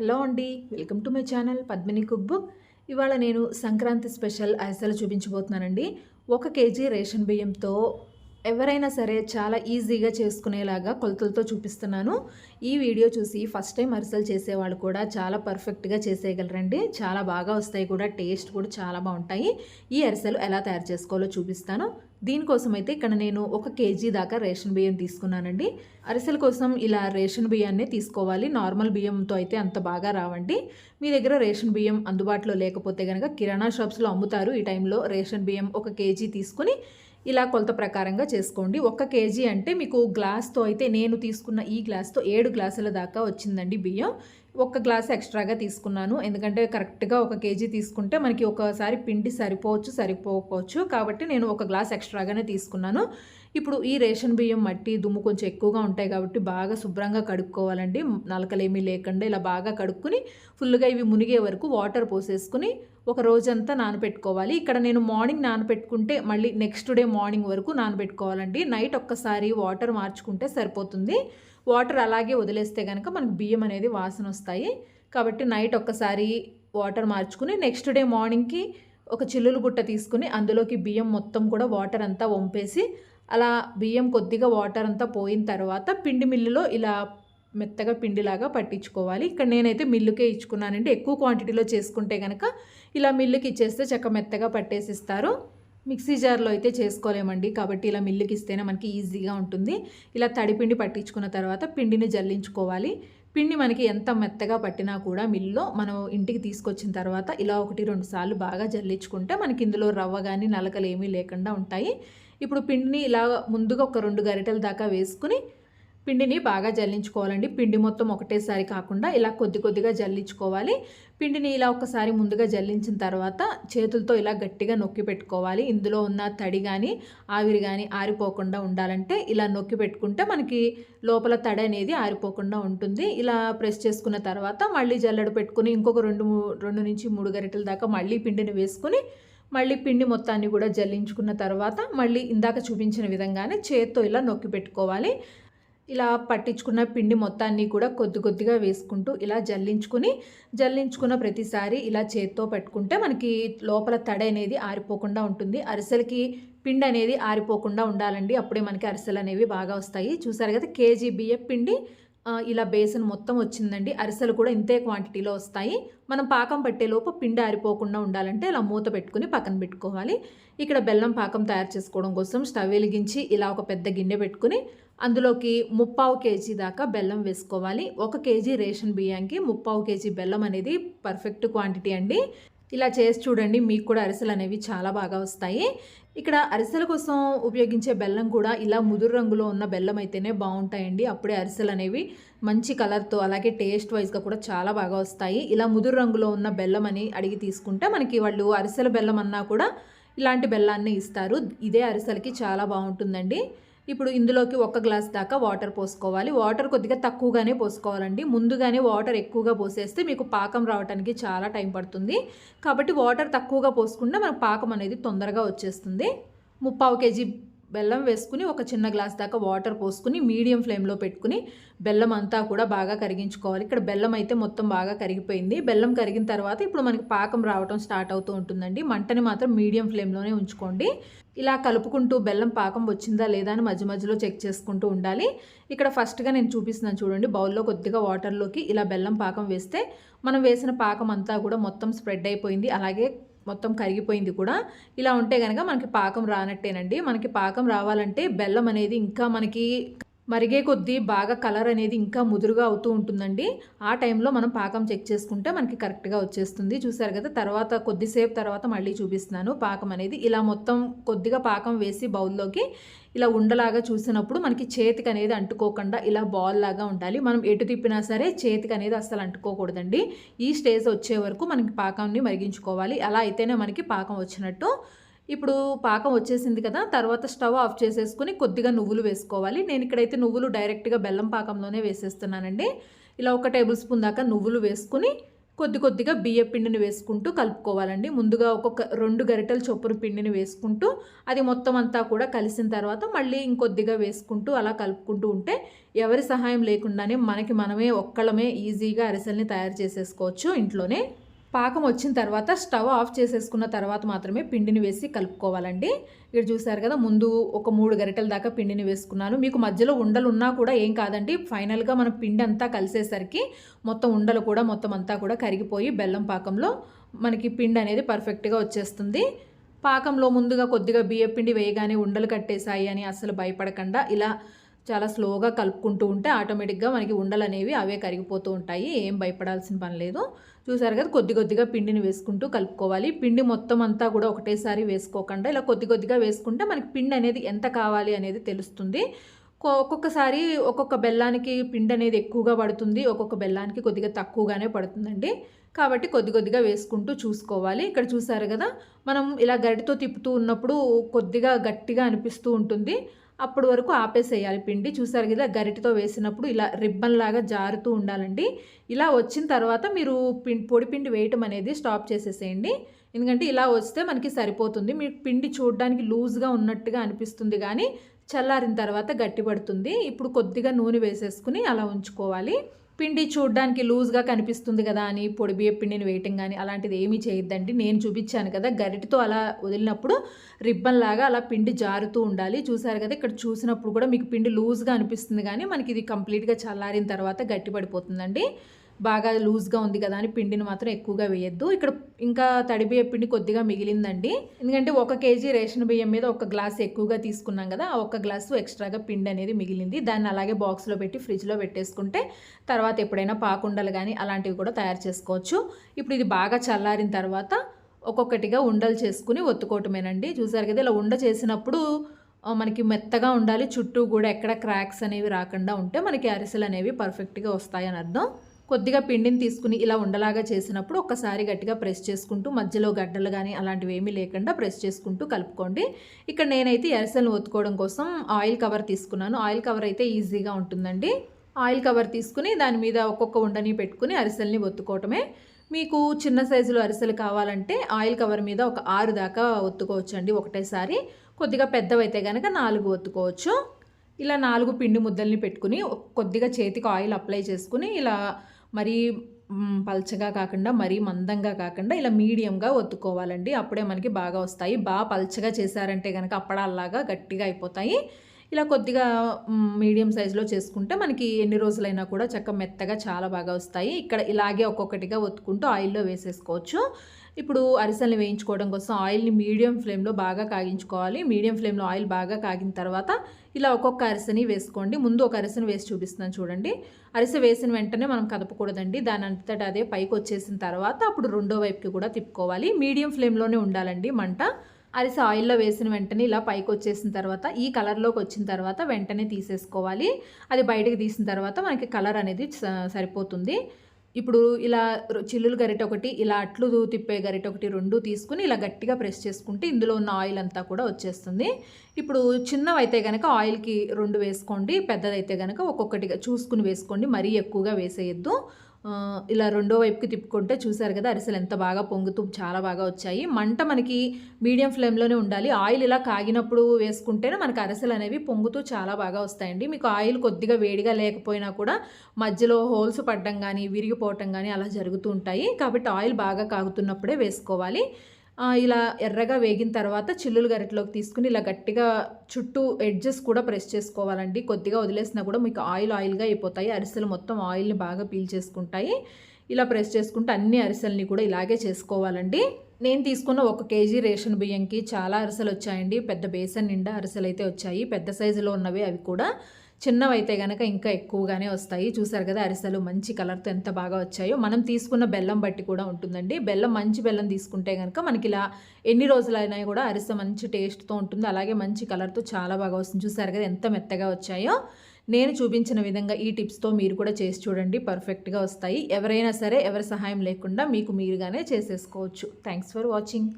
Hello అండి, welcome to my channel Padmini cook book. ఇవాళ నేను సంక్రాంతి స్పెషల్ అరిసెలు చూపించబోతున్నానండి. 1 కేజీ రేషన్ బియ్యంతో ఎవరైనా సరే చాలా ఈజీగా చేసుకునేలాగా కొలతలతో చూపిస్తున్నాను. ఈ వీడియో చూసి ఫస్ట్ టైం అరిసెలు చేసేవాళ్ళు కూడా చాలా పర్ఫెక్ట్గా చేసేయగలరండి. చాలా బాగా వస్తాయి కూడా, టేస్ట్ కూడా చాలా బాగుంటాయి. ఈ అరిసెలు ఎలా తయారు చేసుకోవాలో చూపిస్తాను. దీనికోసం అయితే ఇక్కడ నేను 1 కేజీ దాకా రేషన్ బియ్యం తీసుకున్నానండి. అరిసెల కోసం ఇలా రేషన్ బియ్యాన్నే తీసుకోవాలి. నార్మల్ బియ్యంతో అయితే అంత బాగా రావండి. మీ దగ్గర రేషన్ బియ్యం అందుబాటులో లేకపోతే కనుక కిరాణా షాప్స్లో అమ్ముతారు. ఈ టైంలో రేషన్ బియ్యం 1 కేజీ తీసుకుని ఇలా కొలత ప్రకారంగా చేసుకోండి. 1 కేజీ అంటే మీకు గ్లాస్తో అయితే నేను తీసుకున్న ఈ గ్లాస్తో 7 గ్లాసుల దాకా వచ్చిందండి బియ్యం. 1 గ్లాస్ ఎక్స్ట్రాగా తీసుకున్నాను. ఎందుకంటే కరెక్ట్గా 1 కేజీ తీసుకుంటే మనకి ఒకసారి పిండి సరిపోవచ్చు, సరిపోకపోవచ్చు. కాబట్టి నేను 1 గ్లాస్ ఎక్స్ట్రాగానే తీసుకున్నాను. ఇప్పుడు ఈ రేషన్ బియ్యం మట్టి దుమ్ము కొంచెం ఎక్కువగా ఉంటాయి కాబట్టి బాగా శుభ్రంగా కడుక్కోవాలండి. నలకలేమీ లేకుండా ఇలా బాగా కడుక్కుని ఫుల్గా ఇవి మునిగే వరకు వాటర్ పోసేసుకుని ఒక రోజంతా నానబెట్టుకోవాలి. ఇక్కడ నేను మార్నింగ్ నానబెట్టుకుంటే మళ్ళీ నెక్స్ట్ డే మార్నింగ్ వరకు నానబెట్టుకోవాలండి. నైట్ ఒక్కసారి వాటర్ మార్చుకుంటే సరిపోతుంది. వాటర్ అలాగే వదిలేస్తే కనుక మనకు బియ్యం అనేది వాసన వస్తాయి. కాబట్టి నైట్ ఒక్కసారి వాటర్ మార్చుకుని నెక్స్ట్ డే మార్నింగ్కి ఒక చిల్లులు బుట్ట తీసుకుని అందులోకి బియ్యం మొత్తం కూడా వాటర్ అంతా వంపేసి అలా బియ్యం కొద్దిగా వాటర్ అంతా పోయిన తర్వాత పిండి మిల్లులో ఇలా మెత్తగా పిండిలాగా పట్టించుకోవాలి. ఇక్కడ నేనైతే మిల్లుకే ఇచ్చుకున్నానండి. ఎక్కువ క్వాంటిటీలో చేసుకుంటే కనుక ఇలా మిల్లుకి ఇచ్చేస్తే చక్క మెత్తగా పట్టేసిస్తారు. మిక్సీ జార్లో అయితే చేసుకోలేమండి. కాబట్టి ఇలా మిల్లుకి ఇస్తేనే మనకి ఈజీగా ఉంటుంది. ఇలా తడిపిండి పట్టించుకున్న తర్వాత పిండిని జల్లించుకోవాలి. పిండి మనకి ఎంత మెత్తగా పట్టినా కూడా మిల్లులో మనం ఇంటికి తీసుకొచ్చిన తర్వాత ఇలా 1-2 సార్లు బాగా జల్లించుకుంటే మనకి ఇందులో రవ్వ కానీ నలకలు ఏమీ లేకుండా ఉంటాయి. ఇప్పుడు పిండిని ఇలా ముందుగా ఒక 2 గరిటెల దాకా వేసుకుని పిండిని బాగా జల్లించుకోవాలండి. పిండి మొత్తం ఒకటేసారి కాకుండా ఇలా కొద్ది కొద్దిగా జల్లించుకోవాలి. పిండిని ఇలా ఒకసారి ముందుగా జల్లించిన తర్వాత చేతులతో ఇలా గట్టిగా నొక్కి పెట్టుకోవాలి. ఇందులో ఉన్న తడి కానీ ఆవిరి కానీ ఆరిపోకుండా ఉండాలంటే ఇలా నొక్కి పెట్టుకుంటే మనకి లోపల తడి అనేది ఆరిపోకుండా ఉంటుంది. ఇలా ప్రెస్ చేసుకున్న తర్వాత మళ్ళీ జల్లెడ పెట్టుకుని ఇంకొక 2 నుంచి 3 గరిటెల దాకా మళ్ళీ పిండిని వేసుకుని మళ్ళీ పిండి మొత్తాన్ని కూడా జల్లించుకున్న తర్వాత మళ్ళీ ఇందాక చూపించిన విధంగానే చేత్తో ఇలా నొక్కి పెట్టుకోవాలి. ఇలా పట్టించుకున్న పిండి మొత్తాన్ని కూడా కొద్ది కొద్దిగా వేసుకుంటూ ఇలా జల్లించుకున్న ప్రతిసారి ఇలా చేత్తో పెట్టుకుంటే మనకి లోపల తడి అనేది ఆరిపోకుండా ఉంటుంది. అరిసెలకి పిండి అనేది ఆరిపోకుండా ఉండాలండి. అప్పుడే మనకి అరిసెలు అనేవి బాగా వస్తాయి. చూసారు కదా, కేజీ బియ్యం పిండి ఇలా బేసన్ మొత్తం వచ్చిందండి. అరిసెలు కూడా ఇంతే క్వాంటిటీలో వస్తాయి. మనం పాకం పట్టేలోపు పిండి ఆరిపోకుండా ఉండాలంటే ఇలా మూత పెట్టుకుని పక్కన పెట్టుకోవాలి. ఇక్కడ బెల్లం పాకం తయారు చేసుకోవడం కోసం స్టవ్ వెలిగించి ఇలా ఒక పెద్ద గిన్నె పెట్టుకుని అందులోకి 3/4 కేజీ దాకా బెల్లం వేసుకోవాలి. 1 కేజీ రేషన్ బియ్యానికి 3/4 కేజీ బెల్లం అనేది పర్ఫెక్ట్ క్వాంటిటీ అండి. ఇలా చేసి చూడండి, మీకు కూడా అరిసెలు అనేవి చాలా బాగా వస్తాయి. ఇక్కడ అరిసెల కోసం ఉపయోగించే బెల్లం కూడా ఇలా ముదురు రంగులో ఉన్న బెల్లం అయితేనే బాగుంటాయండి. అప్పుడే అరిసెలు అనేవి మంచి కలర్తో అలాగే టేస్ట్ వైజ్గా కూడా చాలా బాగా వస్తాయి. ఇలా ముదురు రంగులో ఉన్న బెల్లం అని అడిగి తీసుకుంటే మనకి వాళ్ళు అరిసెల బెల్లం అన్నా కూడా ఇలాంటి బెల్లాన్ని ఇస్తారు. ఇదే అరిసెలకి చాలా బాగుంటుందండి. ఇప్పుడు ఇందులోకి 1 గ్లాస్ దాకా వాటర్ పోసుకోవాలి. వాటర్ కొద్దిగా తక్కువగానే పోసుకోవాలండి. ముందుగానే వాటర్ ఎక్కువగా పోసేస్తే మీకు పాకం రావడానికి చాలా టైం పడుతుంది. కాబట్టి వాటర్ తక్కువగా పోసుకుంటే మనకు పాకం అనేది తొందరగా వచ్చేస్తుంది. 3/4 కేజీ బెల్లం వేసుకుని ఒక చిన్న గ్లాస్ దాకా వాటర్ పోసుకుని మీడియం ఫ్లేమ్లో పెట్టుకుని బెల్లం అంతా కూడా బాగా కరిగించుకోవాలి. ఇక్కడ బెల్లం అయితే మొత్తం బాగా కరిగిపోయింది. బెల్లం కరిగిన తర్వాత ఇప్పుడు మనకి పాకం రావడం స్టార్ట్ అవుతూ ఉంటుందండి. మంటని మాత్రం మీడియం ఫ్లేమ్లోనే ఉంచుకోండి. ఇలా కలుపుకుంటూ బెల్లం పాకం వచ్చిందా లేదా అని మధ్య మధ్యలో చెక్ చేసుకుంటూ ఉండాలి. ఇక్కడ ఫస్ట్గా నేను చూపిస్తున్నాను చూడండి, బౌల్లో కొద్దిగా వాటర్లోకి ఇలా బెల్లం పాకం వేస్తే మనం వేసిన పాకం అంతా కూడా మొత్తం స్ప్రెడ్ అయిపోయింది. అలాగే మొత్తం కరిగిపోయింది కూడా. ఇలా ఉంటే కనుక మనకి పాకం రానట్టేనండి. మనకి పాకం రావాలంటే బెల్లం అనేది ఇంకా మనకి మరిగే కొద్దీ బాగా కలర్ అనేది ఇంకా ముదురుగా అవుతూ ఉంటుందండి. ఆ టైంలో మనం పాకం చెక్ చేసుకుంటే మనకి కరెక్ట్గా వచ్చేస్తుంది. చూసారు కదా, తర్వాత కొద్దిసేపు తర్వాత మళ్ళీ చూపిస్తున్నాను పాకం అనేది. ఇలా మొత్తం కొద్దిగా పాకం వేసి బౌల్లోకి ఇలా ఉండలాగా చూసినప్పుడు మనకి చేతికి అనేది అంటుకోకుండా ఇలా బాల్ లాగా ఉండాలి. మనం ఎటు తిప్పినా సరే చేతికి అనేది అస్సలు అంటుకోకూడదండి. ఈ స్టేజ్ వచ్చే వరకు మనకి పాకాన్ని మరిగించుకోవాలి. అలా అయితేనే మనకి పాకం వచ్చినట్టు. ఇప్పుడు పాకం వచ్చేసింది కదా, తర్వాత స్టవ్ ఆఫ్ చేసేసుకుని కొద్దిగా నువ్వులు వేసుకోవాలి. నేను ఇక్కడైతే నువ్వులు డైరెక్ట్గా బెల్లం పాకంలోనే వేసేస్తున్నానండి. ఇలా 1 టేబుల్ స్పూన్ దాకా నువ్వులు వేసుకుని కొద్దిగా బియ్యం పిండిని వేసుకుంటూ కలుపుకోవాలండి. ముందుగా ఒక్కొక్క 2 గరిటెల చొప్పున పిండిని వేసుకుంటూ అది మొత్తం అంతా కూడా కలిసిన తర్వాత మళ్ళీ ఇంకొద్దిగా వేసుకుంటూ అలా కలుపుకుంటూ ఉంటే ఎవరి సహాయం లేకుండానే మనకి మనమే ఒక్కళ్ళమే ఈజీగా అరిసెల్ని తయారు చేసేసుకోవచ్చు ఇంట్లోనే. పాకం వచ్చిన తర్వాత స్టవ్ ఆఫ్ చేసేసుకున్న తర్వాత మాత్రమే పిండిని వేసి కలుపుకోవాలండి. ఇక్కడ చూసారు కదా, ముందు ఒక 3 గరిటెల దాకా పిండిని వేసుకున్నాను. మీకు మధ్యలో ఉండలు ఉన్నా కూడా ఏం కాదండి. ఫైనల్గా మనం పిండి అంతా కలిసేసరికి మొత్తం ఉండలు కూడా మొత్తం అంతా కూడా కరిగిపోయి బెల్లం పాకంలో మనకి పిండి అనేది పర్ఫెక్ట్గా వచ్చేస్తుంది. పాకంలో ముందుగా కొద్దిగా బియ్యం పిండి వేయగానే ఉండలు కట్టేసాయి అని అస్సలు భయపడకుండా ఇలా చాలా స్లోగా కలుపుకుంటూ ఉంటే ఆటోమేటిక్గా మనకి ఉండలు అనేవి అవే కరిగిపోతూ ఉంటాయి. ఏం భయపడాల్సిన పని లేదు. చూసారు కదా, కొద్దిగా పిండిని వేసుకుంటూ కలుపుకోవాలి. పిండి మొత్తం అంతా కూడా ఒకటేసారి వేసుకోకుండా ఇలా కొద్దిగా వేసుకుంటే మనకి పిండి అనేది ఎంత కావాలి అనేది తెలుస్తుంది. ఒక్కొక్కసారి ఒక్కొక్క బెల్లానికి పిండి అనేది ఎక్కువగా పడుతుంది, ఒక్కొక్క బెల్లానికి కొద్దిగా తక్కువగానే పడుతుందండి. కాబట్టి కొద్దిగా వేసుకుంటూ చూసుకోవాలి. ఇక్కడ చూసారు కదా, మనం ఇలా గరిటతో తిప్పుతూ ఉన్నప్పుడు కొద్దిగా గట్టిగా అనిపిస్తూ ఉంటుంది. అప్పటి వరకు ఆపేసేయాలి పిండి. చూసారు కదా, గరిటతో వేసినప్పుడు ఇలా రిబ్బన్ లాగా జారుతూ ఉండాలండి. ఇలా వచ్చిన తర్వాత మీరు పొడి పిండి వేయటం అనేది స్టాప్ చేసేసేయండి. ఎందుకంటే ఇలా వస్తే మనకి సరిపోతుంది. మీకు పిండి చూడడానికి లూజ్గా ఉన్నట్టుగా అనిపిస్తుంది కానీ చల్లారిన తర్వాత గట్టిపడుతుంది. ఇప్పుడు కొద్దిగా నూనె వేసేసుకుని అలా ఉంచుకోవాలి. పిండి చూడడానికి లూజ్గా కనిపిస్తుంది కదా అని పొడి బియ్యం పిండిని వేయటం కానీ అలాంటిది ఏమీ చేయొద్దండి. నేను చూపించాను కదా, గరిటతో అలా వదిలినప్పుడు రిబ్బన్ లాగా అలా పిండి జారుతూ ఉండాలి. చూసారు కదా, ఇక్కడ చూసినప్పుడు కూడా మీకు పిండి లూజ్గా అనిపిస్తుంది కానీ మనకి ఇది కంప్లీట్గా చల్లారిన తర్వాత గట్టిపడిపోతుందండి. బాగా లూజ్గా ఉంది కదా అని పిండిని మాత్రం ఎక్కువగా వేయద్దు. ఇక్కడ ఇంకా తడి బియ్యం పిండి కొద్దిగా మిగిలిందండి. ఎందుకంటే 1 కేజీ రేషన్ బియ్యం మీద 1 గ్లాస్ ఎక్కువగా తీసుకున్నాం కదా, ఆ 1 గ్లాసు ఎక్స్ట్రాగా పిండి అనేది మిగిలింది. దాన్ని అలాగే బాక్స్లో పెట్టి ఫ్రిడ్జ్లో పెట్టేసుకుంటే తర్వాత ఎప్పుడైనా పాకుండలు కానీ అలాంటివి కూడా తయారు చేసుకోవచ్చు. ఇప్పుడు ఇది బాగా చల్లారిన తర్వాత ఒక్కొక్కటిగా ఉండలు చేసుకుని ఒత్తుకోవటమేనండి. చూసారు కదా, ఇలా ఉండ చేసినప్పుడు మనకి మెత్తగా ఉండాలి. చుట్టూ కూడా ఎక్కడ క్రాక్స్ అనేవి రాకుండా ఉంటే మనకి అరిసెలు అనేవి పర్ఫెక్ట్గా వస్తాయని అర్థం. కొద్దిగా పిండిని తీసుకుని ఇలా ఉండలాగా చేసినప్పుడు ఒక్కసారి గట్టిగా ప్రెస్ చేసుకుంటూ మధ్యలో గడ్డలు కానీ అలాంటివి ఏమీ లేకుండా ప్రెస్ చేసుకుంటూ కలుపుకోండి. ఇక్కడ నేనైతే అరిసెలను ఒత్తుకోవడం కోసం ఆయిల్ కవర్ తీసుకున్నాను. ఆయిల్ కవర్ అయితే ఈజీగా ఉంటుందండి. ఆయిల్ కవర్ తీసుకుని దాని మీద ఒక్కొక్క ఉండని పెట్టుకుని అరిసెల్ని ఒత్తుకోవటమే. మీకు చిన్న సైజులో అరిసెలు కావాలంటే ఆయిల్ కవర్ మీద ఒక 6 దాకా ఒత్తుకోవచ్చండి ఒకటేసారి. కొద్దిగా పెద్దవైతే కనుక 4 ఒత్తుకోవచ్చు. ఇలా 4 పిండి ముద్దల్ని పెట్టుకుని కొద్దిగా చేతికి ఆయిల్ అప్లై చేసుకుని ఇలా మరీ పల్చగా కాకుండా మరీ మందంగా కాకుండా ఇలా మీడియంగా ఒత్తుకోవాలండి. అప్పుడే మనకి బాగా వస్తాయి. బాగా పల్చగా చేశారంటే కనుక అప్పడాల్లాగా గట్టిగా అయిపోతాయి. ఇలా కొద్దిగా మీడియం సైజులో చేసుకుంటే మనకి ఎన్ని రోజులైనా కూడా చక్కగా మెత్తగా చాలా బాగా వస్తాయి. ఇక్కడ ఇలాగే ఒక్కొక్కటిగా ఒత్తుకుంటూ ఆయిల్లో వేసేసుకోవచ్చు. ఇప్పుడు అరిసెల్ని వేయించుకోవడం కోసం ఆయిల్ని మీడియం ఫ్లేమ్లో బాగా కాగించుకోవాలి. మీడియం ఫ్లేమ్లో ఆయిల్ బాగా కాగిన తర్వాత ఇలా ఒక్కొక్క అరిసెని వేసుకోండి. ముందు ఒక అరిసెని వేసి చూపిస్తున్నాను చూడండి. అరిసె వేసిన వెంటనే మనం కదపకూడదండి. దాని అంతటా అదే పైకి వచ్చేసిన తర్వాత అప్పుడు రెండో వైపుకి కూడా తిప్పుకోవాలి. మీడియం ఫ్లేమ్లోనే ఉండాలండి మంట. అరిసె ఆయిల్లో వేసిన వెంటనే ఇలా పైకి వచ్చేసిన తర్వాత ఈ కలర్లోకి వచ్చిన తర్వాత వెంటనే తీసేసుకోవాలి. అది బయటకు తీసిన తర్వాత మనకి కలర్ అనేది సరిపోతుంది. ఇప్పుడు ఇలా చిల్లులు గరిటె ఒకటి, ఇలా అట్లు తిప్పే గరిటె ఒకటి 2 తీసుకుని ఇలా గట్టిగా ప్రెస్ చేసుకుంటే ఇందులో ఉన్న ఆయిల్ అంతా కూడా వచ్చేస్తుంది. ఇప్పుడు చిన్నవైతే కనుక ఆయిల్కి 2 వేసుకోండి, పెద్దదైతే కనుక ఒక్కొక్కటిగా చూసుకుని వేసుకోండి, మరీ ఎక్కువగా వేసేయద్దు. ఇలా రెండో వైపుకి తిప్పుకుంటే చూసారు కదా, అరిసెలు ఎంత బాగా పొంగుతూ చాలా బాగా వచ్చాయి. మంట మనకి మీడియం ఫ్లేమ్లోనే ఉండాలి. ఆయిల్ ఇలా కాగినప్పుడు వేసుకుంటేనే మనకి అరిసెలు అనేవి పొంగుతూ చాలా బాగా వస్తాయండి. మీకు ఆయిల్ కొద్దిగా వేడిగా లేకపోయినా కూడా మధ్యలో హోల్స్ పడడం కానీ విరిగిపోవటం కానీ అలా జరుగుతూ ఉంటాయి. కాబట్టి ఆయిల్ బాగా కాగుతున్నప్పుడే వేసుకోవాలి. ఇలా ఎర్రగా వేగిన తర్వాత చిల్లులు గరిటెలోకి తీసుకుని ఇలా గట్టిగా చుట్టూ ఎడ్జెస్ కూడా ప్రెస్ చేసుకోవాలండి. కొద్దిగా వదిలేసినా కూడా మీకు ఆయిల్గా అయిపోతాయి. అరిసెలు మొత్తం ఆయిల్ని బాగా పీల్చేసుకుంటాయి. ఇలా ప్రెస్ చేసుకుంటే అన్ని అరిసెల్ని కూడా ఇలాగే చేసుకోవాలండి. నేను తీసుకున్న 1 కేజీ రేషన్ బియ్యంకి చాలా అరిసెలు వచ్చాయండి. పెద్ద బేసన్ నిండా అరిసెలు అయితే వచ్చాయి. పెద్ద సైజులో ఉన్నవి అవి కూడా. చిన్నవైతే కనుక ఇంకా ఎక్కువగానే వస్తాయి. చూసారు కదా, అరిసెలు మంచి కలర్తో ఎంత బాగా వచ్చాయో. మనం తీసుకున్న బెల్లం బట్టి కూడా ఉంటుందండి. బెల్లం మంచి బెల్లం తీసుకుంటే కనుక మనకి ఇలా ఎన్ని రోజులైనా కూడా అరిసె మంచి టేస్ట్తో ఉంటుంది. అలాగే మంచి కలర్తో చాలా బాగా వస్తుంది. చూసారు కదా ఎంత మెత్తగా వచ్చాయో. నేను చూపించిన విధంగా ఈ టిప్స్తో మీరు కూడా చేసి చూడండి, పర్ఫెక్ట్గా వస్తాయి. ఎవరైనా సరే ఎవరి సహాయం లేకుండా మీకు మీరుగానే చేసేసుకోవచ్చు. Thanks for watching.